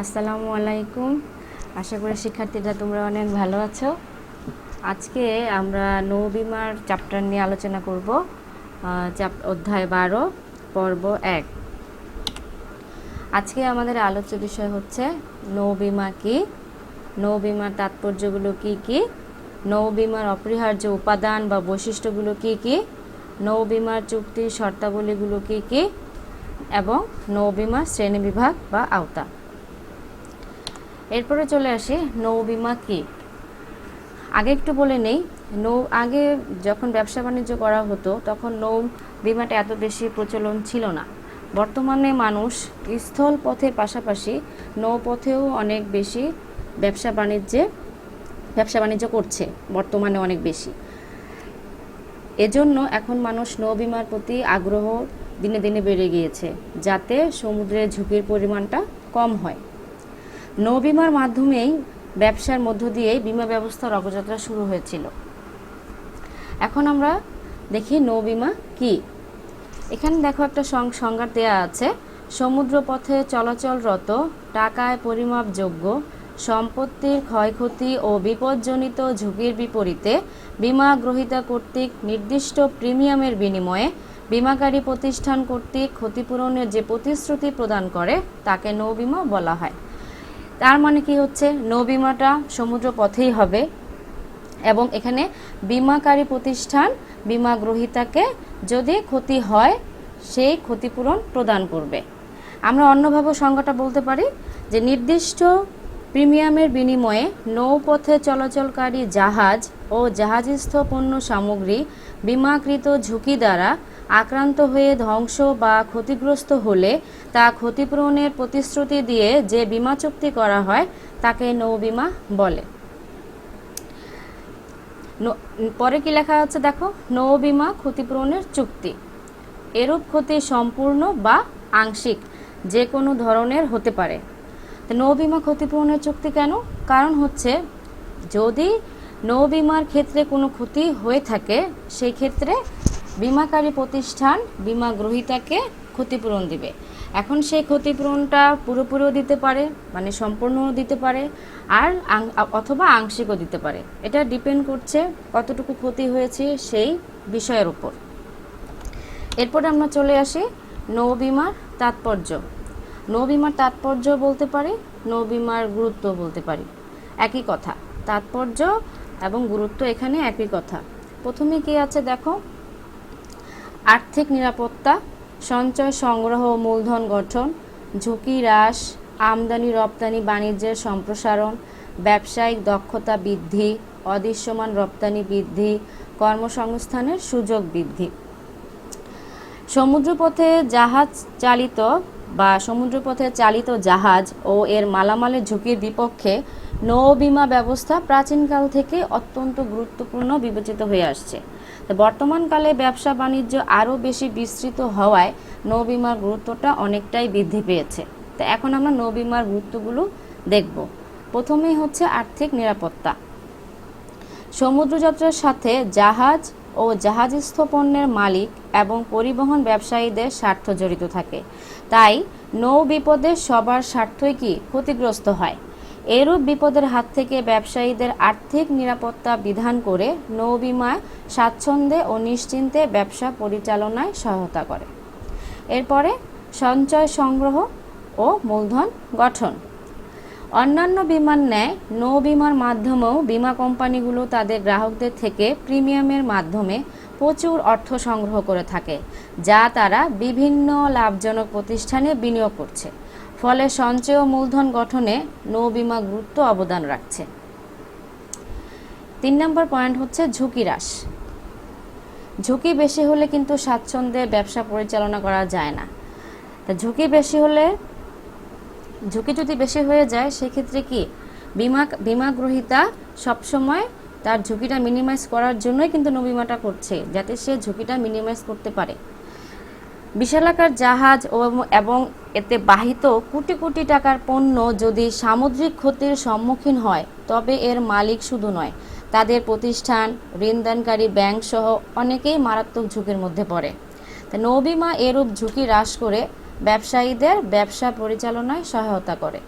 আসসালামু আলাইকুম। আশা করি শিক্ষার্থীরা তোমরা অনেক ভালো আছো। আজকে আমরা নৌ বিমার চ্যাপ্টার নিয়ে আলোচনা করব। অধ্যায় 12 পর্ব 1। আজকে আমাদের আলোচ্য বিষয় হচ্ছে নৌ বিমা কি, নৌ বিমার তাৎপর্যগুলো কি কি, নৌ বিমার অপরিহার্য উপাদান বা বৈশিষ্ট্যগুলো কি কি, নৌ বিমার চুক্তির শর্তাবলীগুলো কি কি এবং নৌ বিমার শ্রেণীবিভাগ বা আওতা। এরপরে চলে আসি নৌ বিমা কি। আগে একটু বলে নেই, আগে যখন ব্যবসা বাণিজ্য করা হতো তখন নৌ বিমাটা এত বেশি প্রচলন ছিল না। বর্তমানে মানুষ স্থল পথের পাশাপাশি নৌপথেও অনেক বেশি ব্যবসা বাণিজ্য করছে, বর্তমানে অনেক বেশি। এজন্য এখন মানুষ নৌ বিমার প্রতি আগ্রহ দিনে দিনে বেড়ে গিয়েছে, যাতে সমুদ্রের ঝুঁকির পরিমাণটা কম হয়। নৌ বিমার মাধ্যমেই ব্যবসার মধ্য দিয়েই বিমা ব্যবস্থার অগ্রযাত্রা শুরু হয়েছিল। এখন আমরা দেখি নৌ বিমা কি। এখানে দেখো একটা সংজ্ঞা দেওয়া আছে। সমুদ্রপথে চলাচলরত টাকায় পরিমাপযোগ্য সম্পত্তির ক্ষয়ক্ষতি ও বিপজ্জনিত ঝুঁকির বিপরীতে বিমা গ্রহীতা কর্তৃক নির্দিষ্ট প্রিমিয়ামের বিনিময়ে বিমাকারী প্রতিষ্ঠান কর্তৃক ক্ষতিপূরণের যে প্রতিশ্রুতি প্রদান করে তাকে নৌ বিমা বলা হয়। তার মানে কি হচ্ছে, নৌ বিমাটা সমুদ্র পথেই হবে এবং এখানে বিমাকারী প্রতিষ্ঠান বিমা গ্রহীতাকে যদি ক্ষতি হয় সেই ক্ষতিপূরণ প্রদান করবে। আমরা অন্যভাবে সংজ্ঞাটা বলতে পারি যে নির্দিষ্ট প্রিমিয়ামের বিনিময়ে নৌপথে চলাচলকারী জাহাজ ও জাহাজস্থ পণ্য সামগ্রী বিমাকৃত ঝুঁকি দ্বারা আক্রান্ত হয়ে ধ্বংস বা ক্ষতিগ্রস্ত হলে তা ক্ষতিপূরণের প্রতিশ্রুতি দিয়ে যে বিমা চুক্তি করা হয় তাকে নৌ বিমা বলে। পরে কি লেখা আছে দেখো, নৌ বিমা ক্ষতিপূরণের চুক্তি। এরূপ ক্ষতি সম্পূর্ণ বা আংশিক যে কোনো ধরনের হতে পারে। নৌ বিমা ক্ষতিপূরণের চুক্তি কেন? কারণ হচ্ছে যদি নৌ বিমার ক্ষেত্রে কোনো ক্ষতি হয়ে থাকে সেই ক্ষেত্রে বিমাকারী প্রতিষ্ঠান বিমা গ্রহীতাকে ক্ষতিপূরণ দিবে। এখন সেই ক্ষতিপূরণটা পুরোপুরিও দিতে পারে, মানে সম্পূর্ণও দিতে পারে, আর অথবা আংশিকও দিতে পারে। এটা ডিপেন্ড করছে কতটুকু ক্ষতি হয়েছে সেই বিষয়ের উপর। এরপরে আমরা চলে আসি নৌ বিমার তাৎপর্য। নৌ বিমার তাৎপর্য বলতে পারি, নৌ বিমার গুরুত্ব বলতে পারি, একই কথা। তাৎপর্য এবং গুরুত্ব এখানে একই কথা। প্রথমে কি আছে দেখো, আর্থিক নিরাপত্তা, সঞ্চয় সংগ্রহ ও মূলধন গঠন, ঝুঁকি হ্রাস, আমদানি রপ্তানি বাণিজ্যের সম্প্রসারণ, ব্যবসায়িক দক্ষতা বৃদ্ধি, অদৃশ্যমান রপ্তানি বৃদ্ধি, কর্মসংস্থানের সুযোগ বৃদ্ধি। সমুদ্রপথে চালিত জাহাজ ও এর মালামালের ঝুঁকির বিপক্ষে নৌ বিমা ব্যবস্থা প্রাচীনকাল থেকে অত্যন্ত গুরুত্বপূর্ণ বিবেচিত হয়ে আসছে। বর্তমানকালে ব্যবসা বাণিজ্য আরও বেশি বিস্তৃত হওয়ায় নৌ বিমার গুরুত্বটা অনেকটাই বৃদ্ধি পেয়েছে। তো এখন আমরা নৌ বিমার গুরুত্বগুলো দেখব। প্রথমেই হচ্ছে আর্থিক নিরাপত্তা। সমুদ্রযাত্রার সাথে জাহাজ ও জাহাজস্থ পণ্যের মালিক এবং পরিবহন ব্যবসায়ীদের স্বার্থ জড়িত থাকে, তাই নৌ বিপদে সবার স্বার্থই কি ক্ষতিগ্রস্ত হয়। এরূপ বিপদের হাত থেকে ব্যবসায়ীদের আর্থিক নিরাপত্তা বিধান করে নৌ বিমা স্বাচ্ছন্দ্যে ও নিশ্চিন্তে ব্যবসা পরিচালনায় সহায়তা করে। এরপরে সঞ্চয় সংগ্রহ ও মূলধন গঠন। অন্যান্য বিমার ন্যায় নৌ বিমার মাধ্যমেও বিমা কোম্পানিগুলো তাদের গ্রাহকদের থেকে প্রিমিয়ামের মাধ্যমে প্রচুর অর্থ সংগ্রহ করে থাকে, যা তারা বিভিন্ন লাভজনক প্রতিষ্ঠানে বিনিয়োগ করছে। ফলে সঞ্চয় ও মূলধন গঠনে নৌ বিমা গুরুত্ব অবদান রাখছে। 3 নম্বর পয়েন্ট হচ্ছে ঝুঁকি হ্রাস। ঝুঁকি বেশি হলে কিন্তু স্বাচ্ছন্দ্যে ব্যবসা পরিচালনা করা যায় না। তা ঝুঁকি যদি বেশি হয়ে যায় সেক্ষেত্রে কি বিমা গ্রহীতা সবসময় তার ঝুঁকিটা মিনিমাইজ করার জন্যই কিন্তু নৌ বিমাটা করছে, যাতে সে ঝুঁকিটা মিনিমাইজ করতে পারে। বিশালাকার জাহাজ এবং এতে বাহিত কোটি কোটি টাকার পণ্য যদি সামুদ্রিক ক্ষতির সম্মুখীন হয় তবে এর মালিক শুধু নয়, তাদের প্রতিষ্ঠান, ঋণদানকারী ব্যাংক সহ অনেকেই মারাত্মক ঝুঁকির মধ্যে পড়ে। নৌ বিমা এরূপ ঝুঁকি হ্রাস করে ব্যবসায়ীদের ব্যবসা পরিচালনায় সহায়তা করে।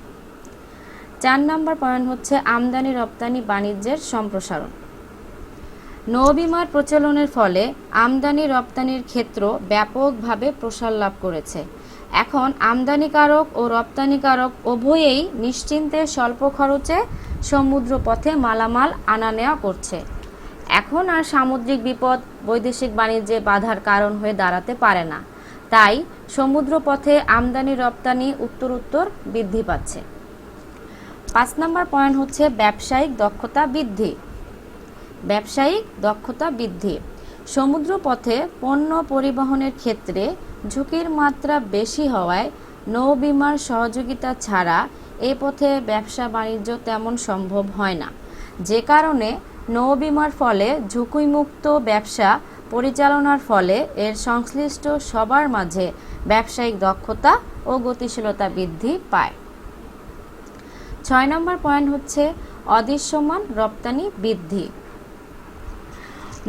4 নম্বর পয়েন্ট হচ্ছে আমদানি রপ্তানি বাণিজ্যের সম্প্রসারণ। নৌবিমার প্রচলনের ফলে আমদানি রপ্তানির ক্ষেত্র ব্যাপকভাবে প্রসার লাভ করেছে। এখন আমদানিকারক ও রপ্তানিকারক উভয়েই নিশ্চিন্তে স্বল্প খরচে সমুদ্র পথে মালামাল আনা নেওয়া করছে। এখন আর সামুদ্রিক বিপদ বৈদেশিক বাণিজ্যে বাধার কারণ হয়ে দাঁড়াতে পারে না। তাই সমুদ্র পথে আমদানি রপ্তানি উত্তরোত্তর বৃদ্ধি পাচ্ছে। 5 নম্বর পয়েন্ট হচ্ছে ব্যবসায়িক দক্ষতা বৃদ্ধি। ব্যবসায়িক দক্ষতা বৃদ্ধি। সমুদ্র পথে পণ্য পরিবহনের ক্ষেত্রে ঝুঁকির মাত্রা বেশি হওয়ায় নৌবিমার সহযোগিতা ছাড়া এ পথে ব্যবসা বাণিজ্য তেমন সম্ভব হয় না, যে কারণে নৌবিমার ফলে ঝুঁকিমুক্ত ব্যবসা পরিচালনার ফলে এর সংশ্লিষ্ট সবার মাঝে ব্যবসায়িক দক্ষতা ও গতিশীলতা বৃদ্ধি পায়। 6 নম্বর পয়েন্ট হচ্ছে অদৃশ্যমান রপ্তানি বৃদ্ধি।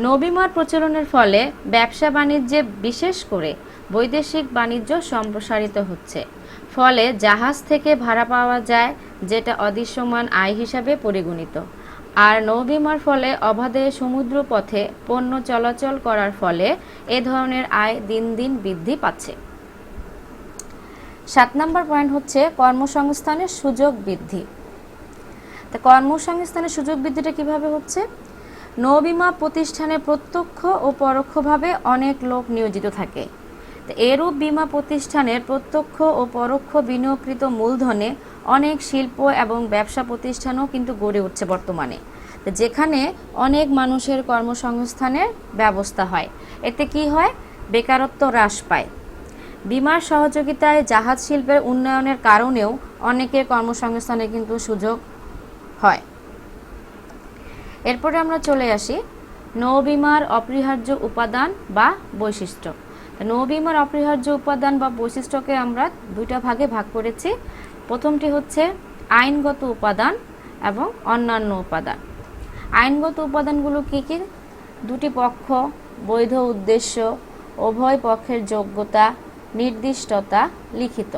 নৌবিমার প্রচলনের ফলে ব্যবসা বাণিজ্যে বিশেষ করে বৈদেশিক বাণিজ্য সম্প্রসারিত হচ্ছে। ফলে জাহাজ থেকে ভাড়া পাওয়া যায়, যেটা অদৃশ্যমান আয় হিসাবে পরিগণিত। আর নৌবিমার ফলে অবাধে সমুদ্র পথে পণ্য চলাচল করার ফলে এ ধরনের আয় দিন দিন বৃদ্ধি পাচ্ছে। 7 নম্বর পয়েন্ট হচ্ছে কর্মসংস্থানের সুযোগ বৃদ্ধি। তা কর্মসংস্থানের সুযোগ বৃদ্ধিটা কিভাবে হচ্ছে? নৌবিমা প্রতিষ্ঠানে প্রত্যক্ষ ও পরোক্ষভাবে অনেক লোক নিয়োজিত থাকে। তো এরূপ বিমা প্রতিষ্ঠানের প্রত্যক্ষ ও পরোক্ষ বিনিয়োগকৃত মূলধনে অনেক শিল্প এবং ব্যবসা প্রতিষ্ঠানও কিন্তু গড়ে উঠছে বর্তমানে, যেখানে অনেক মানুষের কর্মসংস্থানের ব্যবস্থা হয়। এতে কি হয়? বেকারত্ব হ্রাস পায়। বিমার সহযোগিতায় জাহাজ শিল্পের উন্নয়নের কারণেও অনেকের কর্মসংস্থানের কিন্তু সুযোগ হয়। এরপরে আমরা চলে আসি নৌবিমার অপরিহার্য উপাদান বা বৈশিষ্ট্য। নৌবিমার অপরিহার্য উপাদান বা বৈশিষ্ট্যকে আমরা দুইটা ভাগে ভাগ করেছি। প্রথমটি হচ্ছে আইনগত উপাদান এবং অন্যান্য উপাদান। আইনগত উপাদানগুলো কি কি? দুটি পক্ষ, বৈধ উদ্দেশ্য, উভয় পক্ষের যোগ্যতা, নির্দিষ্টতা, লিখিত।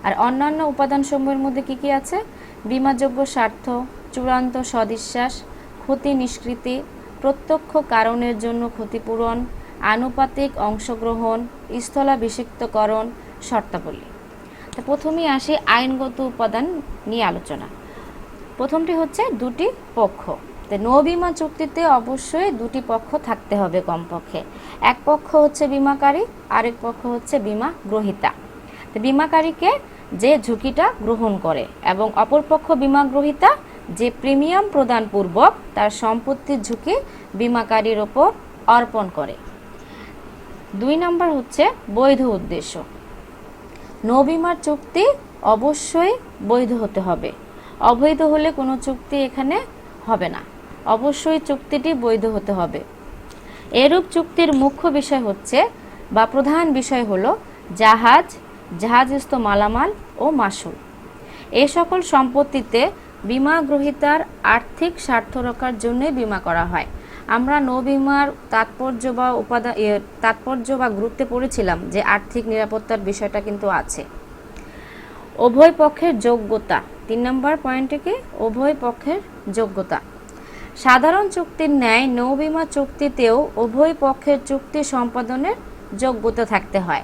আর অন্যান্য উপাদানসমূহের মধ্যে কি কি আছে? বিমাযোগ্য স্বার্থ, চূড়ান্ত সদিশ্বাস, ক্ষতি নিষ্কৃতি, প্রত্যক্ষ কারণের জন্য ক্ষতিপূরণ, আনুপাতিক অংশগ্রহণ, স্থলাভিষিক্তকরণ, শর্তাবলী। তো প্রথমেই আসি আইনগত উপাদান নিয়ে আলোচনা। প্রথমটি হচ্ছে দুটি পক্ষ। তো নৌবিমা চুক্তিতে অবশ্যই দুটি পক্ষ থাকতে হবে কমপক্ষে। এক পক্ষ হচ্ছে বিমাকারী, আরেক পক্ষ হচ্ছে বিমা গ্রহীতা। তো বিমাকারীকে যে ঝুঁকিটা গ্রহণ করে এবং অপরপক্ষ বিমা গ্রহীতা যে প্রিমিয়াম প্রদান পূর্বক তার সম্পত্তির ঝুঁকি বিমাকারীর ওপর অর্পণ করে। 2 নম্বর হচ্ছে বৈধ উদ্দেশ্য। নৌবিমার চুক্তি অবশ্যই বৈধ হতে হবে। অবৈধ হলে কোনো চুক্তি এখানে হবে না। অবশ্যই চুক্তিটি বৈধ হতে হবে। এরূপ চুক্তির মুখ্য বিষয় হচ্ছে বা প্রধান বিষয় হলো জাহাজস্থ মালামাল ও মাশুল। এ সকল সম্পত্তিতে বিমা গ্রহীতার আর্থিক স্বার্থ রক্ষার জন্যই বিমা করা হয়। আমরা নৌবিমার তাৎপর্য বা গুরুত্বে পড়েছিলাম যে আর্থিক নিরাপত্তার বিষয়টা কিন্তু আছে। উভয় পক্ষের যোগ্যতা। 3 নম্বর পয়েন্টে কি? উভয় পক্ষের যোগ্যতা। সাধারণ চুক্তির ন্যায় নৌবিমা চুক্তিতেও উভয় পক্ষের চুক্তি সম্পাদনের যোগ্যতা থাকতে হয়।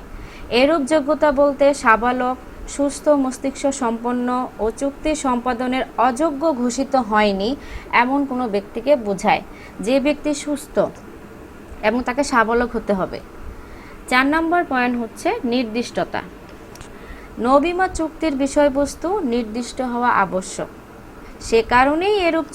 এরূপ যোগ্যতা বলতে সাবালক, সুস্থ মস্তিষ্ক সম্পন্ন ও চুক্তি সম্পাদনের অযোগ্য ঘোষিত হয়নি এমন কোনো ব্যক্তিকে বোঝায়। যে ব্যক্তি সুস্থ এবং তাকে সাবালক হতে হবে। 4 নম্বর পয়েন্ট হচ্ছে নির্দিষ্টতা। নৌবিমা চুক্তির বিষয়বস্তু নির্দিষ্ট হওয়া আবশ্যক। সে কারণেই এরূপ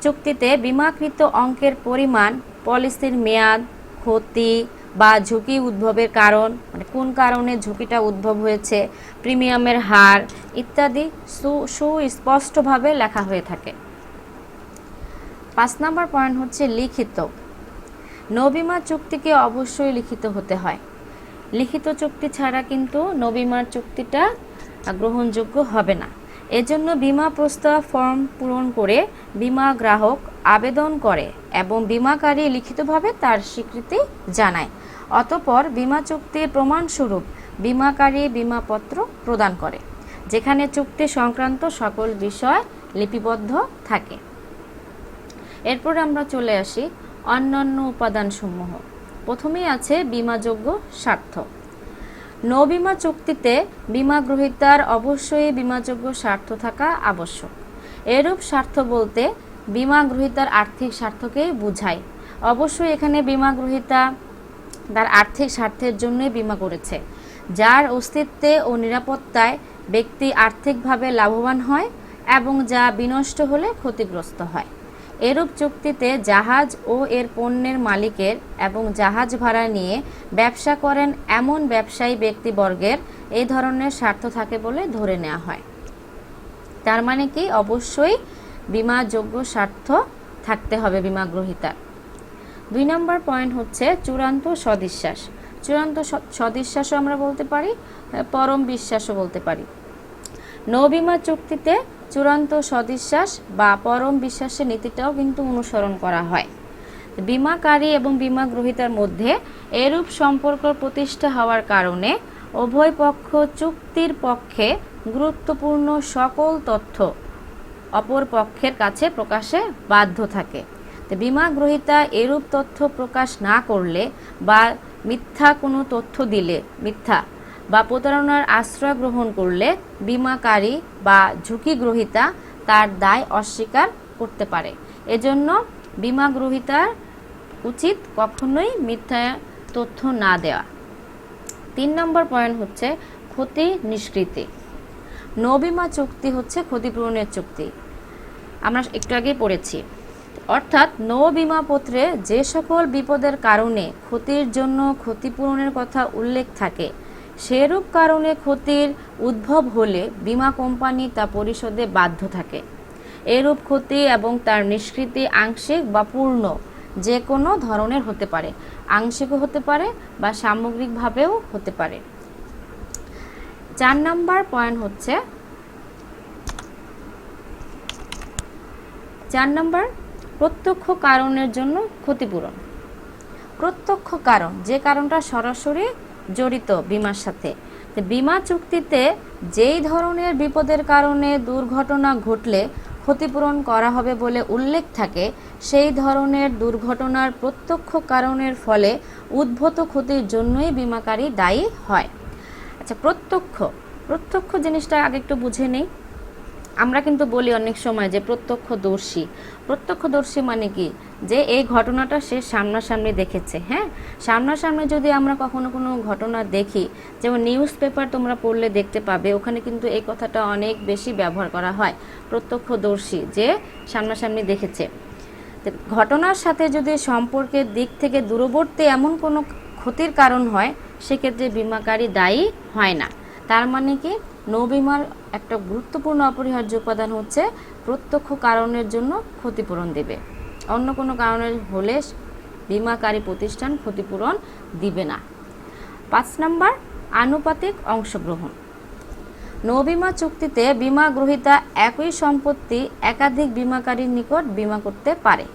চুক্তিতে বিমাকৃত অঙ্কের পরিমাণ, পলিসির মেয়াদ, ক্ষতি বা ঝুঁকি উদ্ভবের কারণ, মানে কোন কারণে ঝুঁকিটা উদ্ভব হয়েছে, প্রিমিয়ামের হার ইত্যাদি সুস্পষ্টভাবে লেখা হয়ে থাকে। 5 নম্বর পয়েন্ট হচ্ছে লিখিত। নৌবিমা চুক্তিকে অবশ্যই লিখিত হতে হয়। লিখিত চুক্তি ছাড়া কিন্তু নৌবিমার চুক্তিটা গ্রহণযোগ্য হবে না। এজন্য বিমা প্রস্তাব ফর্ম পূরণ করে বিমা গ্রাহক আবেদন করে এবং বিমাকারী লিখিতভাবে তার স্বীকৃতি জানায়। অতঃপর বিমা চুক্তির প্রমাণস্বরূপ বিমাকারী বিমাপত্র প্রদান করে। যেখানে চুক্তি সংক্রান্ত সকল বিষয় লিপিবদ্ধ থাকে। এরপরে আমরা চলে আসি অন্যান্য উপাদানসমূহ। প্রথমেই আছে বীমাযোগ্য স্বার্থ। নৌ-বীমা চুক্তিতে বীমা গ্রহীতার অবশ্যই বীমাযোগ্য স্বার্থ থাকা আবশ্যক। এরূপ স্বার্থ বলতে বীমা গ্রহীতার আর্থিক স্বার্থকেই বোঝায়। অবশ্যই এখানে বীমা গ্রহীতা তার আর্থিক স্বার্থের জন্যই বীমা করেছে, যার অস্তিত্বে ও নিরাপত্তায় ব্যক্তি আর্থিকভাবে লাভবান হয় এবং যা বিনষ্ট হলে ক্ষতিগ্রস্ত হয়। এরূপ চুক্তিতে জাহাজ ও এর পণ্যের মালিকের এবং জাহাজ ভাড়া নিয়ে ব্যবসা করেন এমন ব্যবসায়ী ব্যক্তিবর্গের এই ধরনের স্বার্থ থাকে বলে ধরে নেওয়া হয়। তার মানে কি, অবশ্যই বীমাযোগ্য স্বার্থ থাকতে হবে বীমা গ্রহীতার। 2 নম্বর পয়েন্ট হচ্ছে চূড়ান্ত সদিশ্বাস। চূড়ান্ত সদিশ্বাসও আমরা বলতে পারি, পরম বিশ্বাসও বলতে পারি। নৌ-বীমা চুক্তিতে চূড়ান্ত সদিশ্বাস বা পরম বিশ্বাসের নীতিটাও কিন্তু অনুসরণ করা হয়। বীমাকারী এবং বীমা গ্রহীতার মধ্যে এরূপ সম্পর্ক প্রতিষ্ঠা হওয়ার কারণে উভয় পক্ষ চুক্তির পক্ষে গুরুত্বপূর্ণ সকল তথ্য অপর পক্ষের কাছে প্রকাশে বাধ্য থাকে। বীমা গ্রহীতা এরূপ তথ্য প্রকাশ না করলে বা মিথ্যা কোনো তথ্য দিলে, মিথ্যা বা প্রতারণার আশ্রয় গ্রহণ করলে বীমাকারী বা ঝুঁকি গ্রহীতা তার দায় অস্বীকার করতে পারে। এজন্য বীমা গ্রহীতার উচিত কখনোই মিথ্যা তথ্য না দেওয়া। 3 নম্বর পয়েন্ট হচ্ছে ক্ষতি নিষ্কৃতি। নৌ-বীমা চুক্তি হচ্ছে ক্ষতিপূরণের চুক্তি, আমরা একটু আগেই পড়েছি। অর্থাৎ নৌ-বীমা পত্রে যে সকল বিপদের কারণে ক্ষতির জন্য ক্ষতিপূরণের কথা উল্লেখ থাকে, সেরূপ কারণে ক্ষতির উদ্ভব হলে বীমা কোম্পানি তা পরিশোধে বাধ্য থাকে। এরূপ ক্ষতি এবং তার নিষ্কৃতি আংশিক বা পূর্ণ যে কোনো ধরনের হতে পারে, আংশিকও হতে পারে বা সামগ্রিকভাবেও হতে পারে। 4 নম্বর পয়েন্ট হচ্ছে 4 নম্বর প্রত্যক্ষ কারণের জন্য ক্ষতিপূরণ। প্রত্যক্ষ কারণ, যে কারণটা সরাসরি জড়িত বীমার সাথে। বীমা চুক্তিতে যেই ধরনের বিপদের কারণে দুর্ঘটনা ঘটলে ক্ষতিপূরণ করা হবে বলে উল্লেখ থাকে, সেই ধরনের দুর্ঘটনার প্রত্যক্ষ কারণের ফলে উদ্ভূত ক্ষতির জন্যই বীমাকারী দায়ী হয়। আচ্ছা, প্রত্যক্ষ জিনিসটা আগে একটু বুঝে নেই। আমরা কিন্তু বলি অনেক সময় যে প্রত্যক্ষদর্শী। প্রত্যক্ষদর্শী মানে কি, যে এই ঘটনাটা সে সামনাসামনি দেখেছে। হ্যাঁ, সামনাসামনি যদি আমরা কখনো কোনো ঘটনা দেখি, যেমন নিউজ পেপার তোমরা পড়লে দেখতে পাবে, ওখানে কিন্তু এই কথাটা অনেক বেশি ব্যবহার করা হয়, প্রত্যক্ষদর্শী, যে সামনাসামনি দেখেছে। ঘটনার সাথে যদি সম্পর্কের দিক থেকে দূরবর্তী এমন কোনো ক্ষতির কারণ হয়, সেক্ষেত্রে বীমাকারী দায়ী হয় না। তার মানে কি, নৌ-বীমার একটা গুরুত্বপূর্ণ অপরিহার্য উপাদান হচ্ছে প্রত্যক্ষ কারণের জন্য ক্ষতিপূরণ দেবে। অন্য কোনো কারণের হলে বীমাকারী প্রতিষ্ঠান ক্ষতিপূরণ দিবে না। 5 নম্বর আনুপাতিক অংশগ্রহণ। নৌ-বীমা চুক্তিতে বীমা গ্রহীতা একই সম্পত্তি একাধিক বীমাকারীর নিকট বীমা করতে পারে।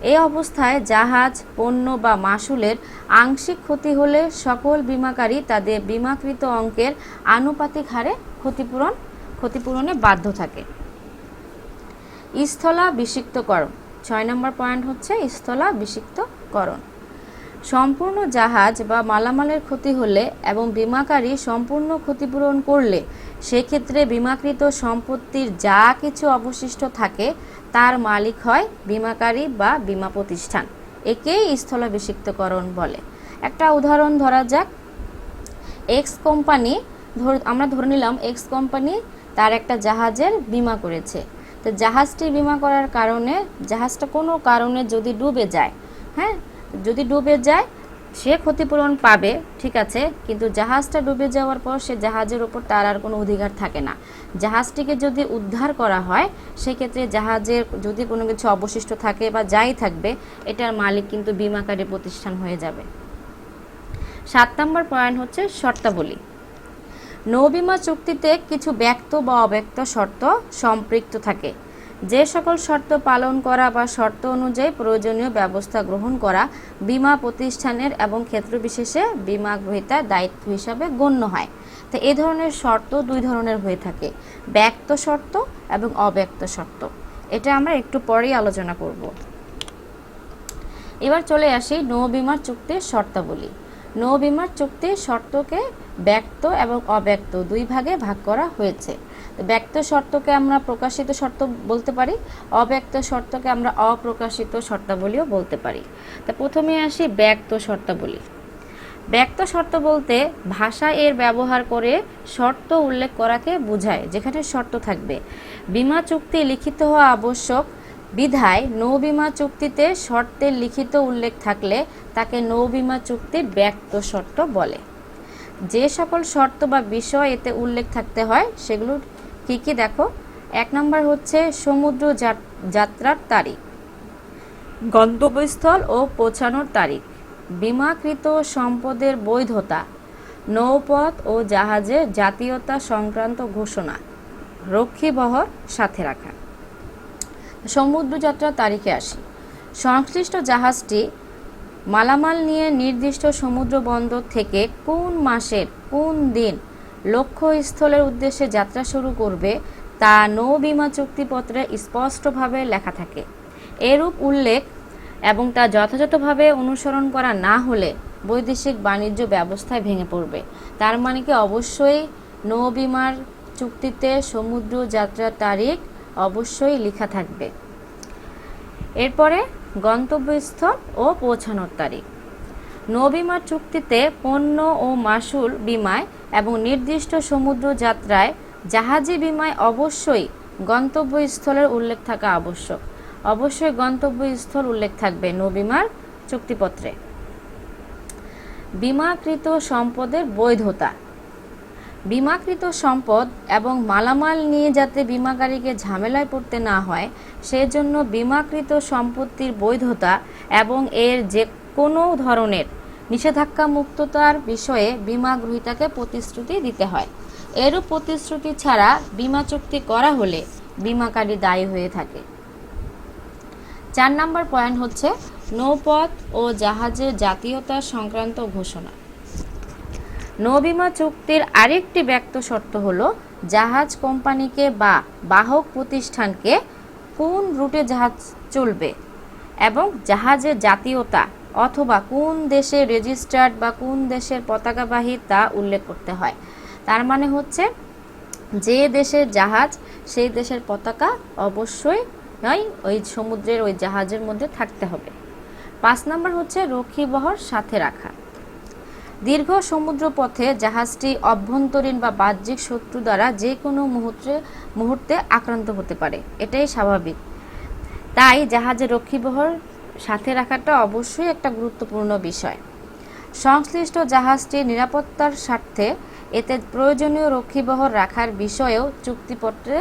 এই অবস্থায় জাহাজ, পণ্য বা মাশুলের আংশিক ক্ষতি হলে সকল বীমাকারী তাদের বীমাকৃত অঙ্কের আনুপাতিক হারে ক্ষতিপূরণে বাধ্য থাকে। স্থলাভিষিক্তকরণ। 6 নম্বর পয়েন্ট হচ্ছে স্থলাভিষিক্তকরণ। সম্পূর্ণ জাহাজ বা মালামালের ক্ষতি হলে এবং বীমাকারী সম্পূর্ণ ক্ষতিপূরণ করলে সেক্ষেত্রে বীমাকৃত সম্পত্তির যা কিছু অবশিষ্ট থাকে তার মালিক হয় বীমাকারী বা বীমা প্রতিষ্ঠান। একেই স্থলাভিষিক্তকরণ বলে। একটা উদাহরণ ধরা যাক, এক্স কোম্পানি, আমরা ধরে নিলাম এক্স কোম্পানি তার একটা জাহাজের বীমা করেছে। তো জাহাজটি বীমা করার কারণে জাহাজটা কোনো কারণে যদি ডুবে যায়, হ্যাঁ, যদি ডুবে যায় সে ক্ষতিপূরণ পাবে, ঠিক আছে, কিন্তু জাহাজটা ডুবে যাওয়ার পর সে জাহাজের উপর তার আর কোনো অধিকার থাকে না। জাহাজটিকে যদি উদ্ধার করা হয়, সেক্ষেত্রে জাহাজের যদি কোনো কিছু অবশিষ্ট থাকে বা যাই থাকবে, এটার মালিক কিন্তু বীমাকারী প্রতিষ্ঠান হয়ে যাবে। 7 নম্বর পয়েন্ট হচ্ছে শর্তাবলী। নৌ-বীমা চুক্তিতে কিছু ব্যক্ত বা অব্যক্ত শর্ত সম্পৃক্ত থাকে। যে সকল শর্ত পালন করা বা শর্ত অনুযায়ী প্রয়োজনীয় ব্যবস্থা গ্রহণ করা বীমা প্রতিষ্ঠানের এবং ক্ষেত্রবিশেষে বীমা গ্রহীতার দায়িত্ব হিসাবে গণ্য হয়। তো তো এই ধরনের শর্ত দুই ধরনের হয়ে থাকে, ব্যক্ত শর্ত এবং অব্যক্ত শর্ত। এটা আমরা একটু পরেই আলোচনা করব। এবার চলে আসি নৌ বিমার চুক্তির শর্তাবলী। নৌ বিমার চুক্তির শর্তকে ব্যক্ত এবং অব্যক্ত দুই ভাগে ভাগ করা হয়েছে। ব্যক্ত শর্তকে আমরা প্রকাশিত শর্ত বলতে পারি, অব্যক্ত শর্তকে আমরা অপ্রকাশিত শর্তাবলীও বলতে পারি। তা প্রথমে আসি ব্যক্ত শর্তাবলী। ব্যক্ত শর্ত বলতে ভাষা এর ব্যবহার করে শর্ত উল্লেখ করাকে বোঝায়, যেখানে শর্ত থাকবে। বিমা চুক্তি লিখিত হওয়া আবশ্যক বিধায় নৌবিমা চুক্তিতে শর্তের লিখিত উল্লেখ থাকলে তাকে নৌবিমা চুক্তির ব্যক্ত শর্ত বলে। যে সকল শর্ত বা বিষয় এতে উল্লেখ থাকতে হয় সেগুলো কি কি দেখো। 1 নম্বর হচ্ছে সমুদ্র যাত্রার তারিখ, গন্তব্যস্থল ও পৌঁছানোর তারিখ, বিমাকৃত সম্পদের বৈধতা, নৌপথ ও জাহাজের জাতীয়তা সংক্রান্ত ঘোষণা, রক্ষীবহর সাথে রাখা। সমুদ্রযাত্রার তারিখে আসি। সংশ্লিষ্ট জাহাজটি মালামাল নিয়ে নির্দিষ্ট সমুদ্র বন্দর থেকে কোন মাসের কোন দিন লক্ষ্যস্থলের উদ্দেশ্যে যাত্রা শুরু করবে তা নৌবিমা চুক্তিপত্রে স্পষ্টভাবে লেখা থাকে। এরূপ উল্লেখ এবং তা যথাযথভাবে অনুসরণ করা না হলে বৈদেশিক বাণিজ্য ব্যবস্থায় ভেঙে পড়বে। তার মানে কি অবশ্যই নৌবিমার চুক্তিতে সমুদ্র যাত্রার তারিখ অবশ্যই লেখা থাকবে। এরপরে গন্তব্যস্থল ও পৌঁছানোর তারিখ। নৌবিমার চুক্তিতে পণ্য ও মাসুল বিমায় এবং নির্দিষ্ট সমুদ্র যাত্রায় জাহাজী বিমায় অবশ্যই গন্তব্যস্থলের উল্লেখ থাকা আবশ্যক। অবশ্যই গন্তব্যস্থল উল্লেখ থাকবে নৌবিমার চুক্তিপত্রে। বিমাকৃত সম্পদের বৈধতা। বিমাকৃত সম্পদ এবং মালামাল নিয়ে যাতে বিমাকারীকে ঝামেলায় পড়তে না হয় সেজন্য বিমাকৃত সম্পত্তির বৈধতা এবং এর যে কোনো ধরনের নিষেধাজ্ঞা মুক্ততার বিষয়ে বিমা গ্রহীতাকে প্রতিশ্রুতি দিতে হয়। এরূপ প্রতিশ্রুতি ছাড়া বিমা চুক্তি করা হলে বিমাকারী দায়ী হয়ে থাকে। 4 নম্বর পয়েন্ট হচ্ছে নৌপথ ও জাহাজের জাতীয়তা সংক্রান্ত ঘোষণা। নৌবিমা চুক্তির আরেকটি ব্যক্ত শর্ত হলো জাহাজ কোম্পানিকে বা বাহক প্রতিষ্ঠানকে কোন রুটে জাহাজ চলবে এবং জাহাজের জাতীয়তা অথবা কোন দেশে রেজিস্টার্ড বা কোন দেশের পতাকাবাহী তা উল্লেখ করতে হয়। তার মানে হচ্ছে যে দেশের জাহাজ সেই দেশের পতাকা অবশ্যই ওই সমুদ্রের ওই জাহাজের মধ্যে থাকতে হবে। 5 নম্বর হচ্ছে রক্ষীবহর সাথে রাখা। দীর্ঘ সমুদ্র পথে জাহাজটি অভ্যন্তরীণ বা বাহ্যিক শত্রু দ্বারা যে কোনো মুহূর্তে আক্রান্ত হতে পারে, এটাই স্বাভাবিক। তাই জাহাজের রক্ষীবহর সাথে রাখাটা অবশ্যই একটা গুরুত্বপূর্ণ বিষয়। সংশ্লিষ্ট জাহাজটির নিরাপত্তার স্বার্থে এতে প্রয়োজনীয় রক্ষীবহর রাখার বিষয়েও চুক্তিপত্রে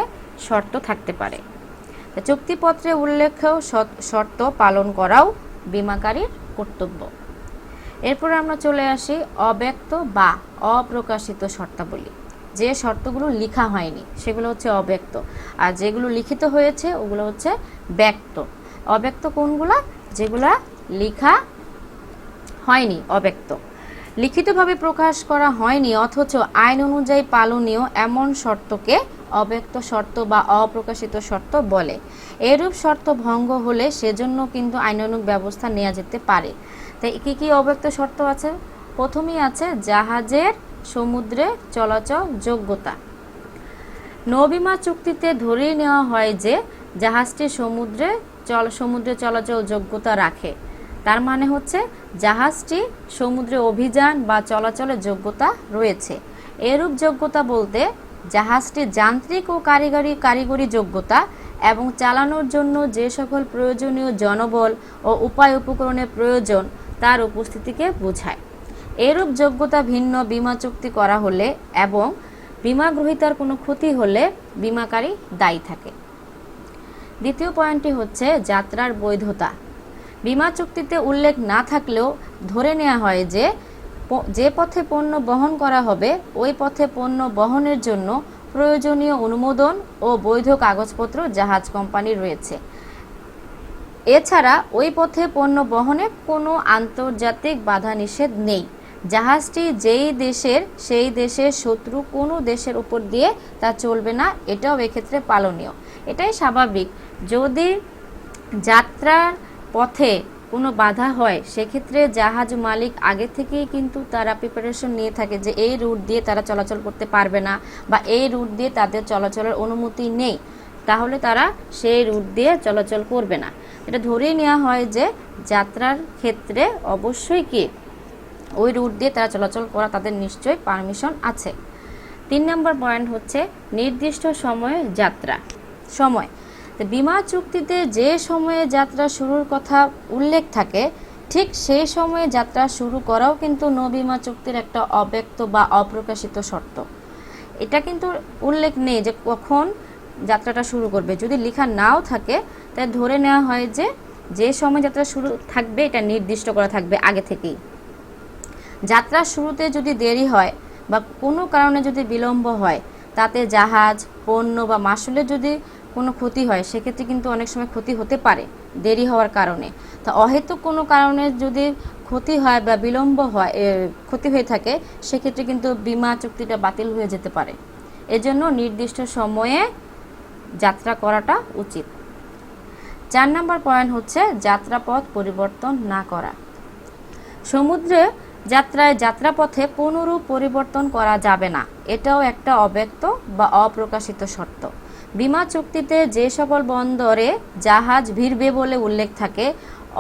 শর্ত থাকতে পারে। চুক্তিপত্রে উল্লেখ্য শর্ত পালন করাও বিমাকারীর কর্তব্য। এরপর আমরা চলে আসি অব্যক্ত বা অপ্রকাশিত শর্তাবলী। যে শর্তগুলো লেখা হয়নি সেগুলো হচ্ছে অব্যক্ত, আর যেগুলো লিখিত হয়েছে ওগুলো হচ্ছে ব্যক্ত। অব্যক্ত কোনগুলা? যেগুলা লেখা হয়নি অব্যক্ত, লিখিতভাবে প্রকাশ করা হয়নি অথচ আইন অনুযায়ী পালনীয় এমন শর্তকে অব্যক্ত শর্ত বা অপ্রকাশিত শর্ত বলে। এরূপ শর্ত ভঙ্গ হলে সেজন্য কিন্তু আইনানুগ ব্যবস্থা নেওয়া যেতে পারে। তাই কি কি অব্যক্ত শর্ত আছে? প্রথমেই আছে জাহাজের সমুদ্রে চলাচল যোগ্যতা। নৌবিমা চুক্তিতে ধরেই নেওয়া হয় যে জাহাজটি সমুদ্রে চলাচল যোগ্যতা রাখে। তার মানে হচ্ছে জাহাজটি সমুদ্রে অভিযান বা চলাচলের যোগ্যতা রয়েছে। এরূপ যোগ্যতা বলতে জাহাজটি যান্ত্রিক ও কারিগরি যোগ্যতা এবং চালানোর জন্য যে সকল প্রয়োজনীয় জনবল ও উপায় উপকরণের প্রয়োজন তার উপস্থিতিকে বোঝায়। এরূপ যোগ্যতা ভিন্ন বিমা চুক্তি করা হলে এবং বিমা গ্রহীতার কোনো ক্ষতি হলে বিমাকারী দায়ী থাকে। দ্বিতীয় পয়েন্টটি হচ্ছে যাত্রার বৈধতা। বিমা চুক্তিতে উল্লেখ না থাকলেও ধরে নেওয়া হয় যে পথে পণ্য বহন করা হবে ওই পথে পণ্য বহনের জন্য প্রয়োজনীয় অনুমোদন ও বৈধ কাগজপত্র জাহাজ কোম্পানির রয়েছে। এছাড়া ওই পথে পণ্য বহনে কোনো আন্তর্জাতিক বাধা নিষেধ নেই। জাহাজটি যেই দেশের সেই দেশের শত্রু কোনো দেশের উপর দিয়ে তা চলবে না, এটাও এক্ষেত্রে পালনীয়। এটাই স্বাভাবিক। যদি যাত্রার পথে কোনো বাধা হয় সেক্ষেত্রে জাহাজ মালিক আগে থেকেই কিন্তু তারা প্রিপারেশন নিয়ে থাকে যে এই রুট দিয়ে তারা চলাচল করতে পারবে না বা এই রুট দিয়ে তাদের চলাচলের অনুমতি নেই, তাহলে তারা সেই রুট দিয়ে চলাচল করবে না। এটা ধরেই নেওয়া হয় যে যাত্রার ক্ষেত্রে অবশ্যই কি ওই রুট দিয়ে তারা চলাচল করা তাদের নিশ্চয়ই পারমিশন আছে। 3 নম্বর পয়েন্ট হচ্ছে নির্দিষ্ট সময়ে যাত্রা। সময়, তো বিমা চুক্তিতে যে সময়ে যাত্রা শুরুর কথা উল্লেখ থাকে ঠিক সেই সময়ে যাত্রা শুরু করাও কিন্তু নৌ বিমা চুক্তির একটা অব্যক্ত বা অপ্রকাশিত শর্ত। এটা কিন্তু উল্লেখ নেই যে কখন যাত্রাটা শুরু করবে। যদি লেখা নাও থাকে তাই ধরে নেওয়া হয় যে যে সময় যাত্রা শুরু থাকবে এটা নির্দিষ্ট করা থাকবে আগে থেকেই। যাত্রার শুরুতে যদি দেরি হয় বা কোনো কারণে যদি বিলম্ব হয়, তাতে জাহাজ, পণ্য বা মাসুলে যদি কোনো ক্ষতি হয় সেক্ষেত্রে কিন্তু অনেক সময় ক্ষতি হতে পারে দেরি হওয়ার কারণে। তা অহেতুক কোনো কারণে যদি ক্ষতি হয় বা বিলম্ব হয়, ক্ষতি হয়ে থাকে, সেক্ষেত্রে কিন্তু বিমা চুক্তিটা বাতিল হয়ে যেতে পারে। এজন্য নির্দিষ্ট সময়ে যাত্রা করাটা উচিত। 4 নম্বর পয়েন্ট হচ্ছে যাত্রাপথ পরিবর্তন না করা। সমুদ্রে যাত্রায় যাত্রাপথে কোনোরূপ পরিবর্তন করা যাবে না, এটাও একটা অব্যক্ত বা অপ্রকাশিত শর্ত। বিমা চুক্তিতে যে সকল বন্দরে জাহাজ ভিড়বে বলে উল্লেখ থাকে,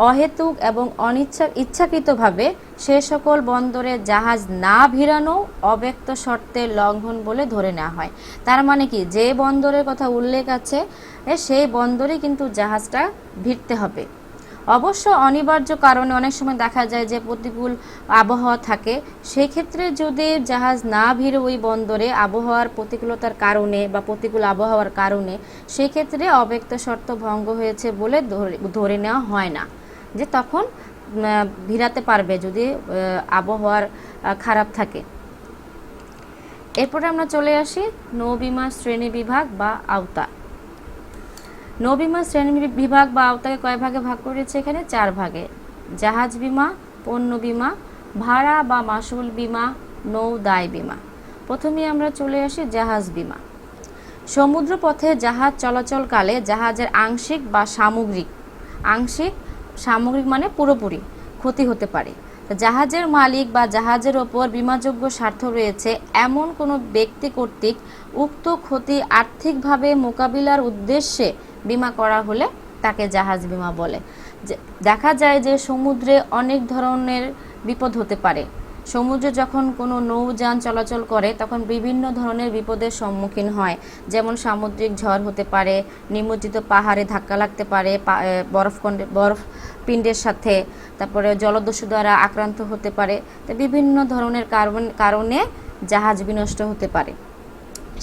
অহেতুক এবং ইচ্ছাকৃতভাবে সে সকল বন্দরে জাহাজ না ভিড়ানো অব্যক্ত শর্তের লঙ্ঘন বলে ধরে নেওয়া হয়। তার মানে কি, যে বন্দরের কথা উল্লেখ আছে সেই বন্দরে কিন্তু জাহাজটা ভিড়তে হবে। অবশ্য অনিবার্য কারণে অনেক সময় দেখা যায় যে প্রতিকূল আবহাওয়া থাকে, সেই ক্ষেত্রে যদি জাহাজ না ভিড়ে ওই বন্দরে আবহাওয়ার প্রতিকূলতার কারণে বা প্রতিকূল আবহাওয়ার কারণে, সেই ক্ষেত্রে অব্যক্ত শর্ত ভঙ্গ হয়েছে বলে ধরে নেওয়া হয় না, যে তখন ভিড়াতে পারবে যদি আবহাওয়ার খারাপ থাকে। এরপরে আমরা চলে আসি নৌবিমা শ্রেণী বিভাগ বা আওতা। নৌবিমা শ্রেণী বিভাগ বা আওতাকে কয় ভাগে ভাগ করেছে? এখানে 4 ভাগে। জাহাজ বিমা, পণ্য বিমা, ভাড়া বা মাসুল বিমা, নৌ দায় বিমা। প্রথমে আমরা চলে আসি জাহাজ বিমা। সমুদ্রপথে জাহাজ চলাচলকালে জাহাজের আংশিক সামগ্রিক মানে পুরোপুরি ক্ষতি হতে পারে। জাহাজের মালিক বা জাহাজের ওপর বিমাযোগ্য স্বার্থ রয়েছে এমন কোনো ব্যক্তি কর্তৃক উক্ত ক্ষতি আর্থিকভাবে মোকাবিলার উদ্দেশ্যে বিমা করা হলে তাকে জাহাজ বিমা বলে। দেখা যায় যে সমুদ্রে অনেক ধরনের বিপদ হতে পারে। সমুদ্রে যখন কোনো নৌযান চলাচল করে তখন বিভিন্ন ধরনের বিপদের সম্মুখীন হয়, যেমন সামুদ্রিক ঝড় হতে পারে, নিমজ্জিত পাহাড়ে ধাক্কা লাগতে পারে বরফ পিণ্ডের সাথে, তারপরে জলদস্যু দ্বারা আক্রান্ত হতে পারে। তো বিভিন্ন ধরনের কারণে জাহাজ বিনষ্ট হতে পারে,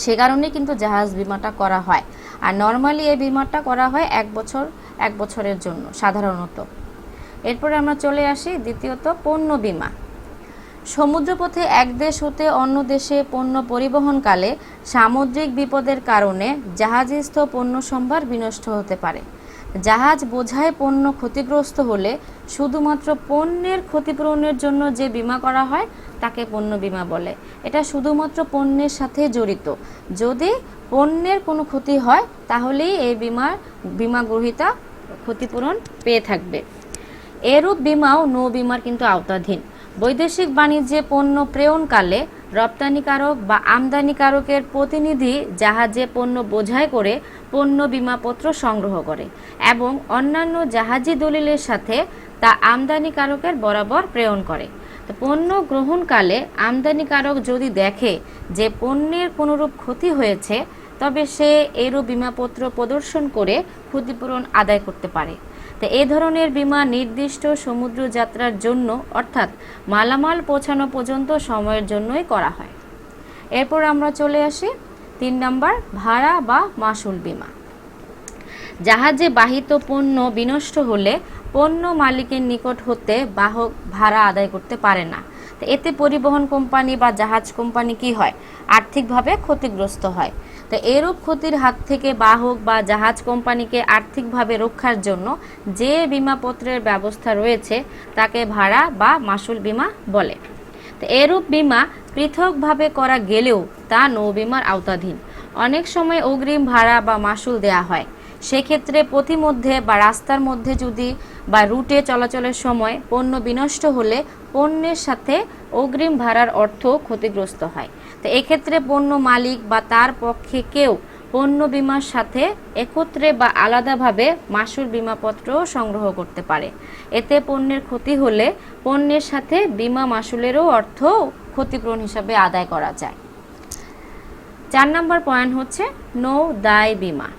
সে কারণে কিন্তু জাহাজ বিমাটা করা হয়। আর নর্মালি এই বিমাটা করা হয় 1 বছরের জন্য সাধারণত। এরপরে আমরা চলে আসি দ্বিতীয়ত পণ্য বিমা। সমুদ্রপথে এক দেশ হতে অন্য দেশে পণ্য পরিবহনকালে সামুদ্রিক বিপদের কারণে জাহাজস্থ পণ্য সম্ভার বিনষ্ট হতে পারে। জাহাজ বোঝাই পণ্য ক্ষতিগ্রস্ত হলে শুধুমাত্র পণ্যের ক্ষতিপূরণের জন্য যে বিমা করা হয় তাকে পণ্য বিমা বলে। এটা শুধুমাত্র পণ্যের সাথে জড়িত। যদি পণ্যের কোনো ক্ষতি হয় তাহলেই এই বিমা গ্রহীতা ক্ষতিপূরণ পেয়ে থাকবে। এরূপ বিমাও নৌ বিমার কিন্তু আওতাধীন। বৈদেশিক বাণিজ্যে পণ্য প্রেরণকালে রপ্তানিকারক বা আমদানিকারকের প্রতিনিধি জাহাজে পণ্য বোঝাই করে পণ্য বিমাপত্র সংগ্রহ করে এবং অন্যান্য জাহাজি দলিলের সাথে তা আমদানিকারকের বরাবর প্রেরণ করে। তো পণ্য গ্রহণকালে আমদানিকারক যদি দেখে যে পণ্যের কোনোরূপ ক্ষতি হয়েছে, তবে সে এরূপ বিমাপত্র প্রদর্শন করে ক্ষতিপূরণ আদায় করতে পারে। তো এই ধরনের বিমা নির্দিষ্ট সমুদ্র যাত্রার জন্য, অর্থাৎ মালামাল পৌঁছানো পর্যন্ত সময়ের জন্যই করা হয়। এরপর আমরা চলে আসি 3 নম্বর ভাড়া বা মাসুল বিমা। জাহাজে বাহিত পণ্য বিনষ্ট হলে পণ্য মালিকের নিকট হতে বাহক ভাড়া আদায় করতে পারে না। তো এতে পরিবহন কোম্পানি বা জাহাজ কোম্পানি কি হয়? আর্থিকভাবে ক্ষতিগ্রস্ত হয়। তো এরূপ ক্ষতির হাত থেকে বাহক বা জাহাজ কোম্পানিকে আর্থিকভাবে রক্ষার জন্য যে বিমাপত্রের ব্যবস্থা রয়েছে তাকে ভাড়া বা মাসুল বিমা বলে। তো এরূপ বিমা পৃথকভাবে করা গেলেও তা নৌ বিমার আওতাধীন। অনেক সময় অগ্রিম ভাড়া বা মাসুল দেয়া হয়। সেক্ষেত্রে পথিমধ্যে বা রাস্তার মধ্যে যদি বা রুটে চলাচলের সময় পণ্য বিনষ্ট হলে পণ্যের সাথে অগ্রিম ভাড়ার অর্থ ক্ষতিগ্রস্ত হয়। তো এক্ষেত্রে পণ্য মালিক বা তার পক্ষে কেউ পণ্য বিমার সাথে একত্রে বা আলাদাভাবে মাসুল বিমাপত্র সংগ্রহ করতে পারে। এতে পণ্যের ক্ষতি হলে পণ্যের সাথে বিমা মাসুলেরও অর্থ ক্ষতিপূরণ হিসাবে আদায় করা যায়। 4 নম্বর পয়েন্ট হচ্ছে নৌ দায় বিমা।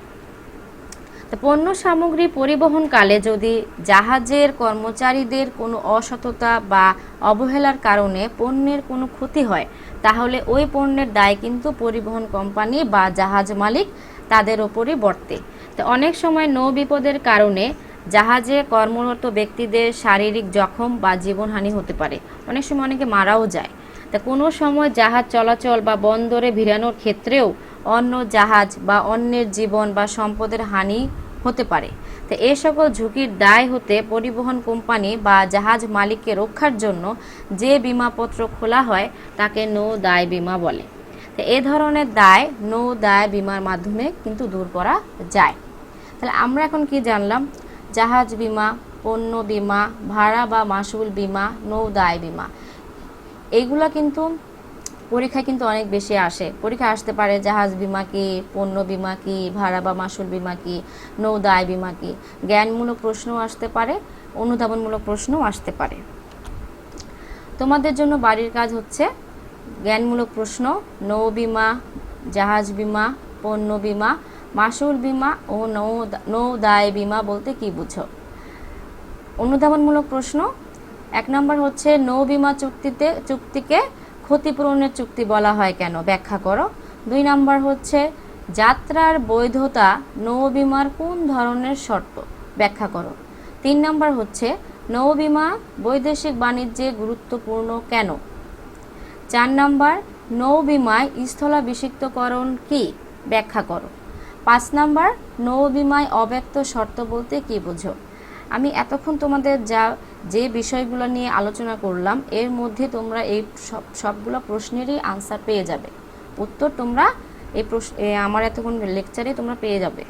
তো পণ্য সামগ্রী পরিবহনকালে যদি জাহাজের কর্মচারীদের কোনো অসততা বা অবহেলার কারণে পণ্যের কোনো ক্ষতি হয়, তাহলে ওই পণ্যের দায় কিন্তু পরিবহন কোম্পানি বা জাহাজ মালিক তাদের ওপরই বর্তে। তো অনেক সময় নৌ বিপদের কারণে জাহাজে কর্মরত ব্যক্তিদের শারীরিক জখম বা জীবনহানি হতে পারে। অনেক সময় অনেকে মারাও যায়। তা কোনো সময় জাহাজ চলাচল বা বন্দরে ভিড়ানোর ক্ষেত্রেও অন্য জাহাজ বা অন্যের জীবন বা সম্পদের হানি হতে পারে। তো এই সকল ঝুঁকির দায় হতে পরিবহন কোম্পানি বা জাহাজ মালিককে রক্ষার জন্য যে বিমাপত্র খোলা হয় তাকে নৌ দায় বিমা বলে। তো এ ধরনের দায় নৌ দায় বিমার মাধ্যমে কিন্তু দূর করা যায়। তাহলে আমরা এখন কি জানলাম? জাহাজ বিমা, পণ্য বিমা, ভাড়া বা মাসুল বিমা, নৌ দায় বিমা, এইগুলা কিন্তু পরীক্ষায় কিন্তু অনেক বেশি আসে। পরীক্ষায় আসতে পারে জাহাজ বিমা কি, পণ্য বিমা কি, ভাড়া বা মাসুল বিমা কি, নৌ দায় বিমা কি। জ্ঞানমূলক প্রশ্নও আসতে পারে, অনুধাবনমূলক প্রশ্নও আসতে পারে। তোমাদের জন্য বাড়ির কাজ হচ্ছে জ্ঞানমূলক প্রশ্ন, নৌ বিমা, জাহাজ বিমা, পণ্য বিমা, মাসুল বিমা ও নৌ দায় বিমা বলতে কি বুঝো। অনুধাবনমূলক প্রশ্ন, 1 নম্বর হচ্ছে নৌ বিমা চুক্তিকে ক্ষতিপূরণের চুক্তি বলা হয় কেন, ব্যাখ্যা করো। 2 নম্বর হচ্ছে যাত্রার বৈধতা নৌ বিমার কোন ধরনের শর্ত, ব্যাখ্যা করো। 3 নম্বর হচ্ছে নৌ বিমা বৈদেশিক বাণিজ্যে গুরুত্বপূর্ণ কেন। 4 নম্বর নৌ বিমায় স্থলাভিষিক্তকরণ কি, ব্যাখ্যা করো। 5 নম্বর নৌ বিমায় অব্যক্ত শর্ত বলতে কি বুঝো। আমি এতক্ষণ তোমাদের যে বিষয়গুলো নিয়ে আলোচনা করলাম এর মধ্যে তোমরা এই সবগুলো প্রশ্নেরই আনসার পেয়ে যাবে, উত্তর তোমরা আমার এতক্ষণ লেকচারে তোমরা পেয়ে যাবে।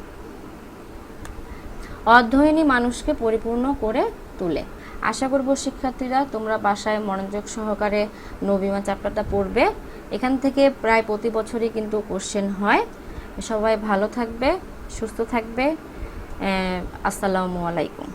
অধ্যয়নী মানুষকে পরিপূর্ণ করে তোলে। আশা করব শিক্ষার্থীরা তোমরা বাসায় মনোযোগ সহকারে নৌ বিমা চ্যাপ্টারটা পড়বে। এখান থেকে প্রায় প্রতি বছরই কিন্তু কোশ্চেন হয়। সবাই ভালো থাকবে, সুস্থ থাকবে। আসসালামু আলাইকুম।